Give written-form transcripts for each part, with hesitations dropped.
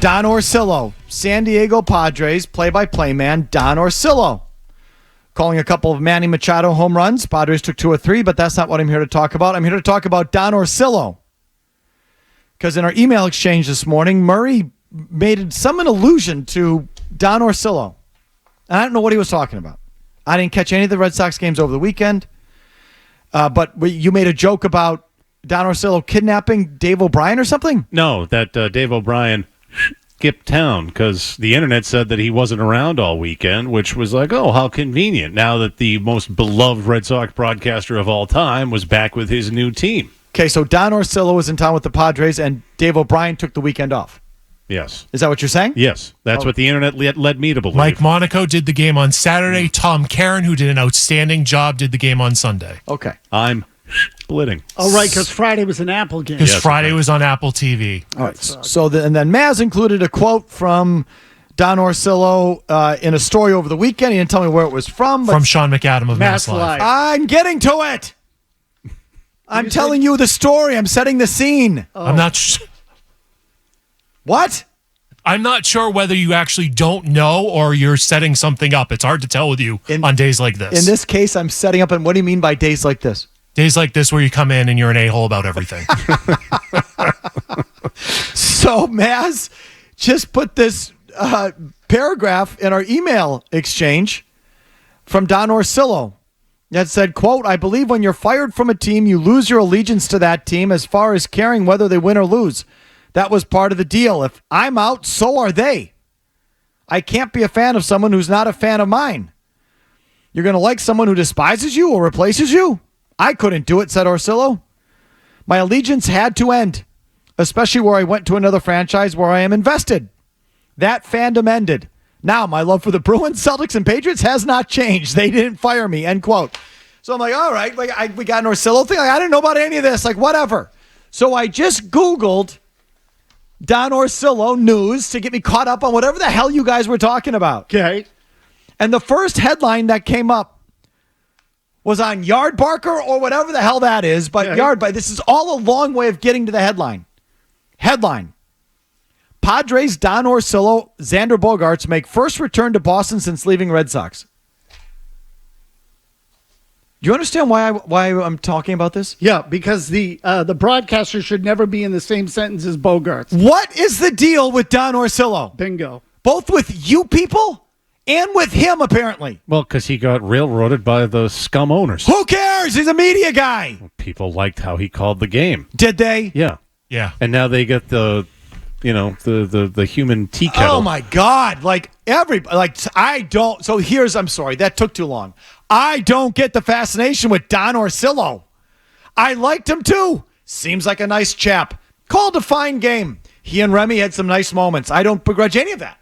Don Orsillo, San Diego Padres play-by-play man Don Orsillo, calling a couple of Manny Machado home runs. Padres took 2 or 3, but that's not what I'm here to talk about. I'm here to talk about Don Orsillo. Because in our email exchange this morning, Murray made an allusion to Don Orsillo. And I don't know what he was talking about. I didn't catch any of the Red Sox games over the weekend. But you made a joke about Don Orsillo kidnapping Dave O'Brien or something? No, that Dave O'Brien skipped town because the internet said that he wasn't around all weekend, which was like, oh, how convenient, now that the most beloved Red Sox broadcaster of all time was back with his new team. Okay, so Don Orsillo was in town with the Padres, and Dave O'Brien took the weekend off. Yes. Is that what you're saying? Yes, that's what the internet led me to believe. Mike Monaco did the game on Saturday. Tom Caron, who did an outstanding job, did the game on Sunday. Okay. I'm splitting. Oh, right, because Friday was an Apple game. Because Friday was on Apple TV. All right. So and then Maz included a quote from Don Orsillo in a story over the weekend. He didn't tell me where it was from. But from Sean McAdam of Mass Live. I'm getting to it. I'm telling you the story. I'm setting the scene. Oh. I'm not What? I'm not sure whether you actually don't know or you're setting something up. It's hard to tell with you on days like this. In this case, I'm setting up. And what do you mean by days like this? Days like this where you come in and you're an a-hole about everything. So Maz just put this paragraph in our email exchange from Don Orsillo that said, quote, I believe when you're fired from a team, you lose your allegiance to that team as far as caring whether they win or lose. That was part of the deal. If I'm out, so are they. I can't be a fan of someone who's not a fan of mine. You're going to like someone who despises you or replaces you? I couldn't do it, said Orsillo. My allegiance had to end, especially where I went to another franchise where I am invested. That fandom ended. Now, my love for the Bruins, Celtics, and Patriots has not changed. They didn't fire me, end quote. So I'm like, all right, we got an Orsillo thing. I didn't know about any of this, whatever. So I just Googled Don Orsillo news to get me caught up on whatever the hell you guys were talking about. Okay. And the first headline that came up was on Yardbarker or whatever the hell that is, but Yardbarker. This is all a long way of getting to the headline. Headline. Padres Don Orsillo, Xander Bogaerts make first return to Boston since leaving Red Sox. Do you understand why I'm talking about this? Yeah, because the broadcaster should never be in the same sentence as Bogaerts. What is the deal with Don Orsillo? Bingo. Both with you people and with him, apparently. Well, because he got railroaded by the scum owners. Who cares? He's a media guy. People liked how he called the game. Did they? Yeah. Yeah. And now they get the human tea kettle. Oh, my God. I don't. So I'm sorry. That took too long. I don't get the fascination with Don Orsillo. I liked him, too. Seems like a nice chap. Called a fine game. He and Remy had some nice moments. I don't begrudge any of that.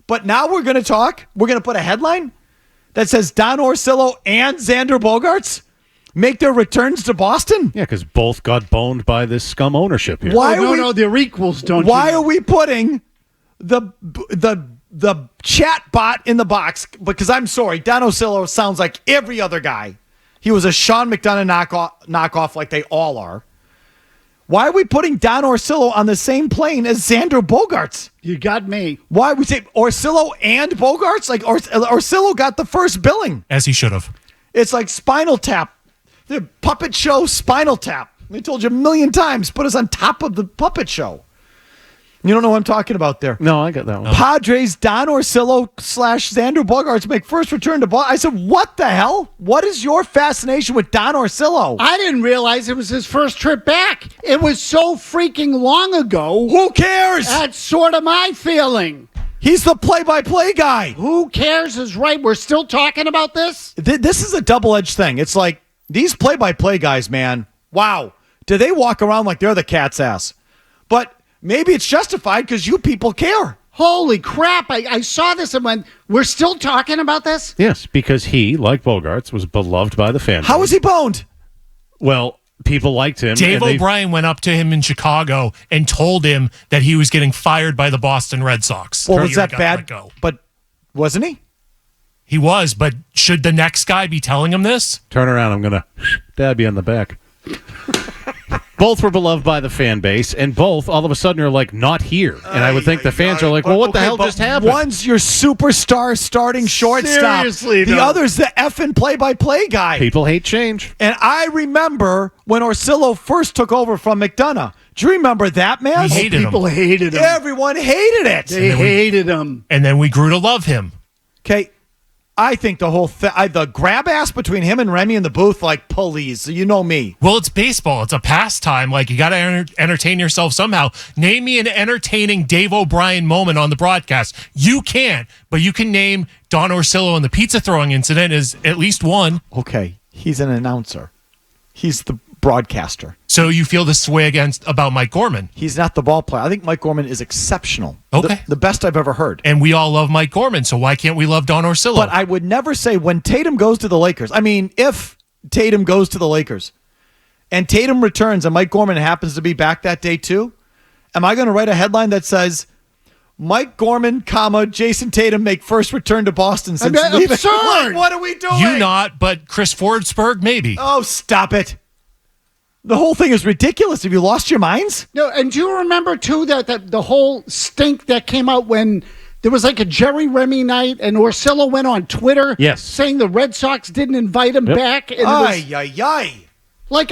But now we're going to talk. We're going to put a headline that says Don Orsillo and Xander Bogaerts make their returns to Boston? Yeah, because both got boned by this scum ownership here. No, they're equals, don't Why you? are we putting the chat bot in the box? Because I'm sorry, Don Orsillo sounds like every other guy. He was a Sean McDonough knockoff like they all are. Why are we putting Don Orsillo on the same plane as Xander Bogaerts? You got me. Why we say Orsillo and Bogaerts? Like Orsillo got the first billing. As he should have. It's like Spinal Tap. The puppet show Spinal Tap. I told you a million times. Put us on top of the puppet show. You don't know what I'm talking about there. No, I got that one. Padres, Don Orsillo / Xander Bogaerts make first return to Boston. I said, what the hell? What is your fascination with Don Orsillo? I didn't realize it was his first trip back. It was so freaking long ago. Who cares? That's sort of my feeling. He's the play-by-play guy. Who cares is right. We're still talking about this? This is a double-edged thing. It's like these play-by-play guys, man, wow. Do they walk around like they're the cat's ass? But maybe it's justified because you people care. Holy crap. I saw this and went, we're still talking about this? Yes, because he, like Bogaerts, was beloved by the fans. How was he boned? Well, people liked him. Dave O'Brien went up to him in Chicago and told him that he was getting fired by the Boston Red Sox. Well, was that bad? But wasn't he? He was, but should the next guy be telling him this? Turn around, I'm going to dab you on the back. Both were beloved by the fan base, and both all of a sudden are like not here. And I would think the fans are like, well, what the hell just happened? One's your superstar starting shortstop. Seriously, the though. other's the effing play-by-play guy. People hate change. And I remember when Orsillo first took over from McDonough. Do you remember that, man? We hated him. People hated him. Everyone hated it. They hated him. And then we grew to love him. Okay, I think the whole the grab ass between him and Remy in the booth, like, please, you know me. Well, it's baseball. It's a pastime. Like, you got to entertain yourself somehow. Name me an entertaining Dave O'Brien moment on the broadcast. You can't, but you can name Don Orsillo and the pizza throwing incident as at least one. Okay, he's an announcer. He's the broadcaster. So you feel this way about Mike Gorman. He's not the ball player. I think Mike Gorman is exceptional. Okay. The best I've ever heard. And we all love Mike Gorman, so why can't we love Don Orsillo? But I would never say when Tatum goes to the Lakers. I mean, if Tatum goes to the Lakers and Tatum returns and Mike Gorman happens to be back that day too, am I going to write a headline that says, Mike Gorman, Jason Tatum make first return to Boston since leaving? Absurd. Like, what are we doing? You not, but Chris Forsberg, maybe. Oh, stop it. The whole thing is ridiculous. Have you lost your minds? No, and do you remember, too, that the whole stink that came out when there was like a Jerry Remy night and Orsillo went on Twitter saying the Red Sox didn't invite him back? And Ay. like,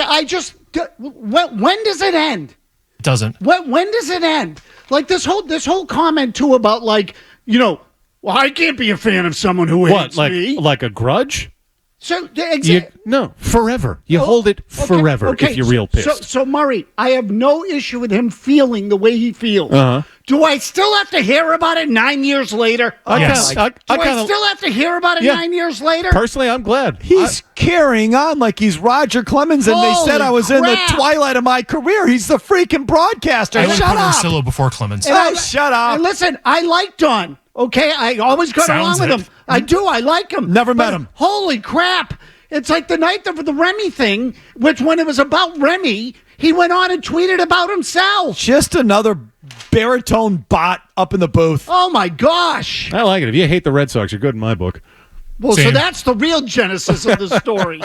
when does it end? It doesn't. When does it end? Like, this whole comment, too, about, like, well, I can't be a fan of someone who hates me. Like a grudge? So, No, forever. You hold it forever if you're real pissed. So, Murray, I have no issue with him feeling the way he feels. Uh-huh. Do I still have to hear about it 9 years later? Yes. Do I still have to hear about it 9 years later? Personally, I'm glad. He's carrying on like he's Roger Clemens, and they said I was in the twilight of my career. He's the freaking broadcaster. I would Shut put up. Orsillo before Clemens. Shut up. And listen, I like Don. Okay, I always got Sounds along with it. him. I do. I like him. Never met But him. Holy crap. It's like the night of the Remy thing, which when it was about Remy, he went on and tweeted about himself. Just another baritone bot up in the booth. Oh, my gosh. I like it. If you hate the Red Sox, you're good in my book. Well, so Same. that's the real genesis of the story.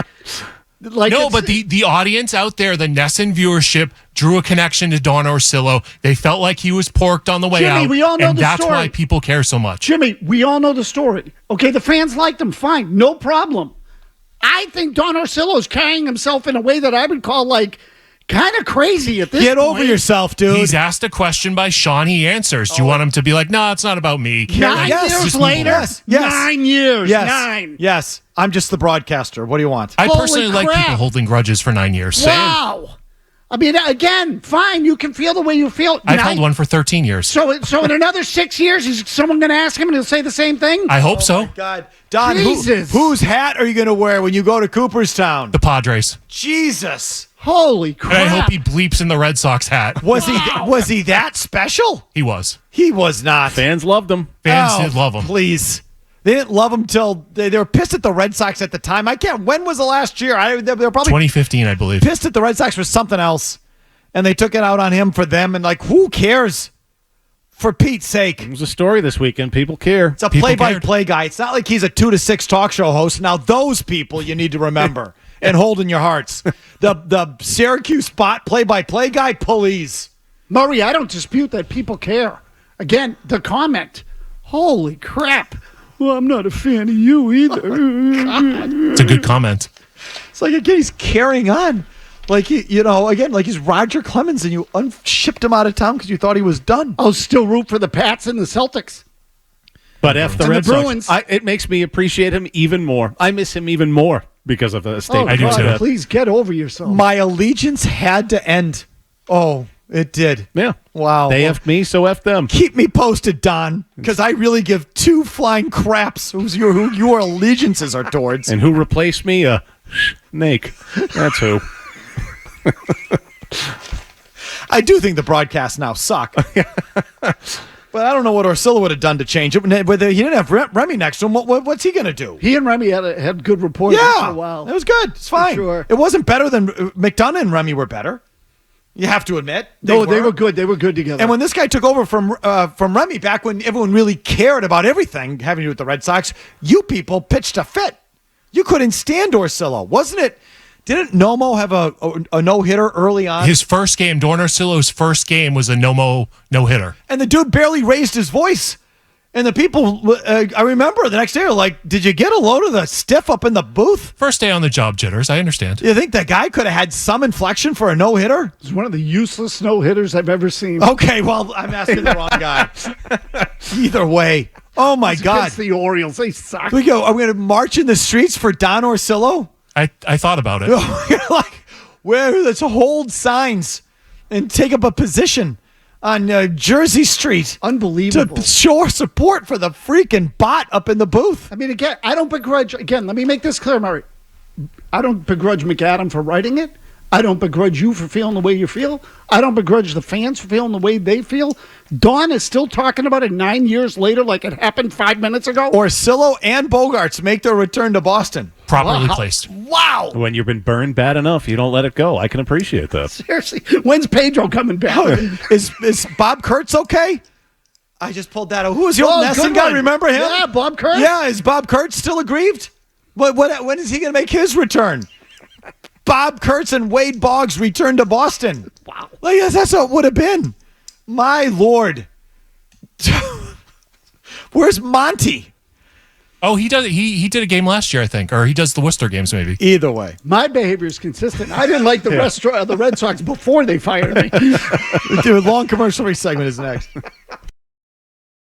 Like No, it's- but the audience out there, the NESN viewership, drew a connection to Don Orsillo. They felt like he was porked on the way Jimmy, out. we all know and the that's story. why people care so much. Jimmy, we all know the story. Okay, the fans liked him. Fine, no problem. I think Don Orsillo is carrying himself in a way that I would call like kind of crazy at this Get point. over yourself, dude. He's asked a question by Sean. He answers. Do you want him to be like, no, it's not about me? 9 Yes. years Just later? Yes. Yes. 9 years. Yes. 9. Yes. I'm just the broadcaster. What do you want? I Holy personally like crap. people holding grudges for 9 years. Wow. I mean, again, fine. You can feel the way you feel. I've held one for 13 years. So in another 6 years, is someone going to ask him and he'll say the same thing? I hope so. God. Don, Jesus. whose hat are you going to wear when you go to Cooperstown? The Padres. Jesus. Holy crap. And I hope he bleeps in the Red Sox hat. Was he that special? He was. He was not. Fans loved him. Fans did love him. Please. They didn't love him till they were pissed at the Red Sox at the time. When was the last year? They were probably 2015, I believe. pissed at the Red Sox for something else. And they took it out on him for them. And like, who cares? For Pete's sake. It was a story this weekend. People care. It's a People play-by-play guy. It's not like he's a 2 to 6 talk show host. Now those people you need to remember and hold in your hearts. The Syracuse spot play-by-play guy, please. Murray, I don't dispute that people care. Again, the comment. Holy crap. Well, I'm not a fan of you either. It's a good comment. It's like, again, he's carrying on. Like, like he's Roger Clemens and you shipped him out of town because you thought he was done. I'll still root for the Pats and the Celtics. But F the And the Red Bruins. Sox. It makes me appreciate him even more. I miss him even more because of the statement. I do God, too. please get over yourself. My allegiance had to end. Oh, it did. Yeah. Wow. They effed me, so F them. Keep me posted, Don, because I really give 2 flying craps who your allegiances are towards. And who replaced me? Snake. That's who. I do think the broadcasts now suck. But I don't know what Orsillo would have done to change it. Whether he didn't have Remy next to him, what's he going to do? He and Remy had good reporting for Yeah, a while. it was good. It's fine. sure. It wasn't better than McDonough and Remy were better. You have to admit. They were good. They were good together. And when this guy took over from Remy, back when everyone really cared about everything having to do with the Red Sox, you people pitched a fit. You couldn't stand Orsillo. Wasn't it Didn't Nomo have a no-hitter early on? His first game, Don Orsillo's first game, was a no-hitter. And the dude barely raised his voice. And the people, I remember the next day, were like, did you get a load of the stiff up in the booth? First day on the job, jitters. I understand. You think that guy could have had some inflection for a no-hitter? It's one of the useless no-hitters I've ever seen. Okay, well, I'm asking the wrong guy. Either way. Oh, my God. Against the Orioles. They suck. We go, are we going to march in the streets for Don Orsillo? I thought about it. Like, let's hold signs and take up a position on Jersey Street. Unbelievable. To show our support for the freaking bot up in the booth. I mean, again, I don't begrudge. Again, let me make this clear, Murray. I don't begrudge McAdam for writing it. I don't begrudge you for feeling the way you feel. I don't begrudge the fans for feeling the way they feel. Don is still talking about it 9 years later like it happened 5 minutes ago. Orsillo and Bogarts make their return to Boston. Properly placed. Wow. When you've been burned bad enough, you don't let it go. I can appreciate that. Seriously. When's Pedro coming back? Is Bob Kurtz okay? I just pulled that out. Who was the old Nesson guy? Remember him? Yeah, Bob Kurtz. Yeah, is Bob Kurtz still aggrieved? When is he going to make his return? Bob Kurtz and Wade Boggs return to Boston. Wow. Like, yes, that's what it would have been. My Lord. Where's Monty? Oh, he does. He did a game last year, I think, or he does the Worcester games maybe. Either way, my behavior is consistent. I didn't like the Red Sox before they fired me. Dude, long commercial segment is next.